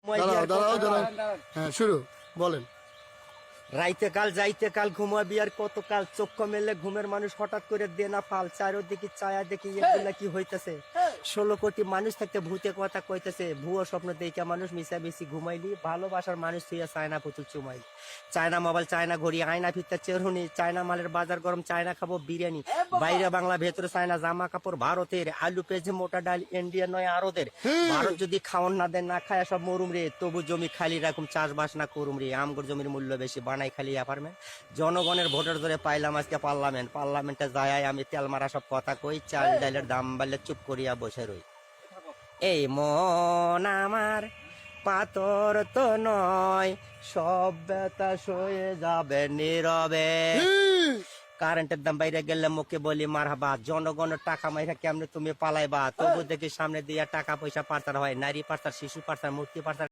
দাঁড়াও দাঁড়াও দাঁড়াও, হ্যাঁ শুরু বলেন। রাইতে কাল যাইতে কাল ঘুমাবি আর কত কাল, চক্ষু মেলে ঘুমের মানুষ হঠাৎ করে দেনা ফাল, চারোদিকে ছায়া দেখি এগুলা কি হইতেছে। 16 কোটি মানুষ থাকতে ভূতে কথা কইতেছে, ভুয়ো স্বপ্ন দেখে মানুষ মিশা বেশি ঘুমাইলি, ভালোবাসার মানুষ তুইয়া চায়না পুতুল চুমাইলি। চায়না মোবাইল, চায়না ঘড়ি, আয়না ফিরতে চেরুনি, চায়না মালের বাজার গরম, চায়না খাবো বিরিয়ানি। বাইরে বাংলা ভেতরে চায়না জামা কাপড় ভারতের, আলু পেঁয়াজ মোটা ডাল ইন্ডিয়ান নয় আরদের। ভারত যদি খাওয়ান না দেন না খায় সব মরুম রে, তবু জমি খালি রাখুম চাষবাস না করুম রে। আমগর জমির মূল্য বেশি, বানাই খালি অ্যাপার্টমেন্ট। জনগণের ভোটের ধরে পাইলাম আজকে পার্লামেন্টে যায় আমি তেল মারা সব কথা কই, চাল ডালের দাম বাড়লে চুপ করিয়া বসে রই। এই মন আমার পাথর তো নয়, সব ব্যথা সয়ে যাবে নীরবে। কারেন্টের দাম বাইরে গেলে মুখে বলি মারহাবা, জনগণের টাকা মাইরা কেমনে তুমি পালাইবা, তবু দেখি সামনে দিয়া টাকা পয়সা পাচার হয়, নারী পাচার, শিশু পাচার, মূর্তি পাচার।